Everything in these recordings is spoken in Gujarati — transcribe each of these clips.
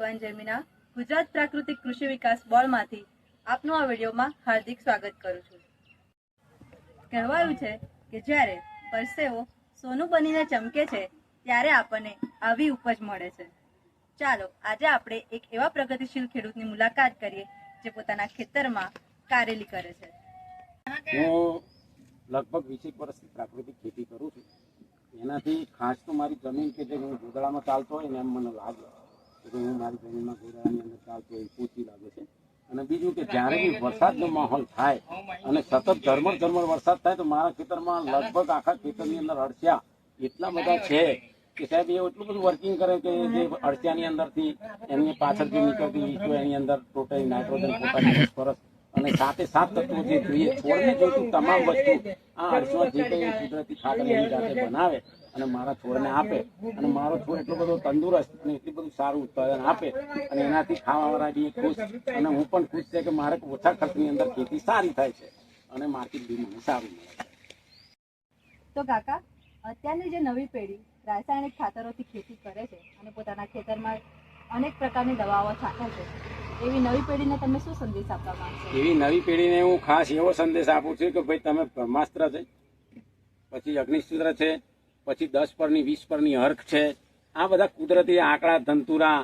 આગેવાન જમીના ગુજરાત પ્રાકૃતિક કૃષિ વિકાસ બોર્ડમાંથી આપનું આ વિડીયોમાં હાર્દિક સ્વાગત કરું છું। કહેવાયું છે કે જ્યારે પરસેવો સોનું બનીને ચમકે છે ત્યારે આપણને આવી ઉપજ મળે છે। ચાલો આજે આપણે એક એવા પ્રગતિશીલ ખેડૂતની મુલાકાત કરીએ જે પોતાના ખેતરમાં કારેલી કરે છે। હું લગભગ 20 વર્ષથી પ્રાકૃતિક ખેતી કરું છું। એનાથી ખાસ તો મારી જમીન કે જે હું ગોદડામાં ચાલતો હોય ને એમ મને લાગે કે હું મારી જમીનમાં ગોદડાની અંદર ચાલતો હોય પૂછી લાગે છે। અને બીજું કે જ્યારે બી વરસાદનો માહોલ થાય અને સતત ઝરમર વરસાદ થાય તો મારા ખેતરમાં લગભગ આખા ખેતરની અંદર અળસિયા એટલા બધા છે કે સાહેબ એ એટલું બધું વર્કિંગ કરે કે જે અળસિયાની અંદરથી એમની પાછળ જે નીકળતી ઈસ્ટો એની અંદર ટોટલ નાઇટ્રોજન પોતાની ફોસ્ફરસ અને સાથે સાત તત્વો જે જોઈએ છોડને જોઈતું તમામ વસ્તુ આ અળસિયા જે કંઈ કુદરતી ખાતર એની જાતે બનાવે અને મારા છોડને આપે અને મારો છોડ એટલો બધો તંદુરસ્ત અને એટલું બધું સારું ઉત્પાદન આપે અને એનાથી ખાવાવાળા બી ખુશ અને હું પણ ખુશ છે કે મારે ઓછા ખર્ચની અંદર ખેતી સારી થાય છે અને માર્કેટ બી મને સારું મળે છે। તો કાકા, અત્યારની જે નવી પેઢી રાસાયણિક ખાતરોથી ખેતી કરે છે અને પોતાના ખેતરમાં અનેક પ્રકારની દવાઓ છાંટે છે, એવી નવી પેઢીને તમે શું સંદેશ આપવા માંગશો? એવી નવી પેઢીને હું ખાસ એવો સંદેશ આપું છું કે ભાઈ તમે બ્રહ્માસ્ત્ર છે, પછી અગ્નિસૂત્ર છે, પછી 10 પરની 20 પરની હર્ક છે, આ બધા કુદરતી આંકડા ધંતુરા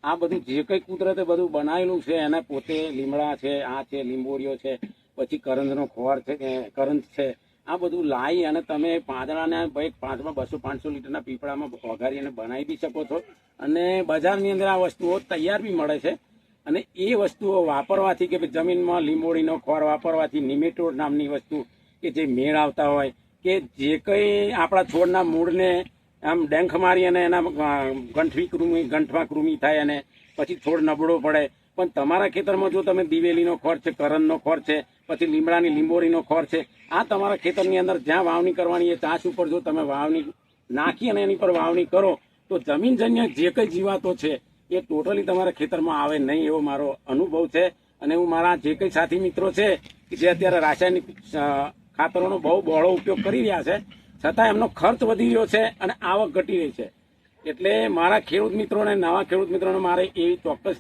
આ બધું જે કંઈ કુદરતે બધું બનાવેલું છે એને પોતે લીમડા છે, આ છે લીંબોડીઓ છે, પછી કરંજનો ખોર છે કે કરંજ છે, આ બધું લાવી અને તમે પાંદડાને ભાઈ 200-500 લીટરના પીપળામાં વઘારી અને બનાવી બી શકો છો અને બજારની અંદર આ વસ્તુઓ તૈયાર બી મળે છે। અને એ વસ્તુઓ વાપરવાથી કે જમીનમાં લીંબોડીનો ખોર વાપરવાથી નિમેટોડ નામની વસ્તુ કે જે મેળ આવતા હોય કે જે કંઈ આપણા છોડના મૂળને આમ ડંખ મારી અને એના ગંઠમાં કૃમિ થાય અને પછી છોડ નબળો પડે, પણ તમારા ખેતરમાં જો તમે દિવેલીનો ખોર છે, કરણનો ખોર છે, પછી લીમડાની લીંબોડીનો ખોર છે, આ તમારા ખેતરની અંદર જ્યાં વાવણી કરવાની એ ચાસ ઉપર જો તમે વાવણી નાખી અને એની પર વાવણી કરો તો જમીનજન્ય જે કંઈ જીવાતો છે એ ટોટલી તમારા ખેતરમાં આવે નહીં એવો મારો અનુભવ છે। અને હું મારા જે કંઈ સાથી મિત્રો છે કે જે અત્યારે રાસાયણિક ખાતરોનો બહુ બહોળો ઉપયોગ કરી રહ્યા છે છતાં એમનો ખર્ચ વધી રહ્યો છે અને આવક ઘટી રહી છે, એટલે મારા ખેડૂત મિત્રોને નવા ખેડૂત મિત્રોને મારે એવી ચોક્કસ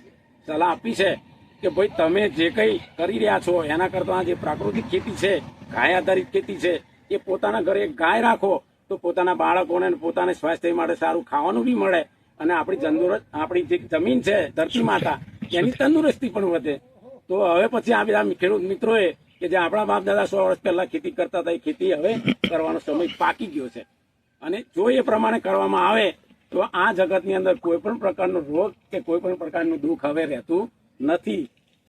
સલાહ આપી છે કે ભાઈ તમે જે કંઈ કરી રહ્યા છો એના કરતાં આ જે પ્રાકૃતિક ખેતી છે, ગાય આધારિત ખેતી છે, એ પોતાના ઘરે ગાય રાખો તો પોતાના બાળકોને પોતાને સ્વાસ્થ્ય માટે સારું ખાવાનું બી મળે અને આપણી જે જમીન છે ધરતી માતા એની તંદુરસ્તી પણ વધે। તો હવે પછી આ બધા ખેડૂત મિત્રોએ કે જે આપણા બાપ દાદા 100 વર્ષ પહેલા ખેતી કરતા હતા એ ખેતી હવે કરવાનો સમય પાકી ગયો છે અને જો એ પ્રમાણે કરવામાં આવે તો આ જગતની અંદર કોઈ પણ પ્રકારનો રોગ કે કોઈ પણ પ્રકારનું દુઃખ હવે રહેતું નથી।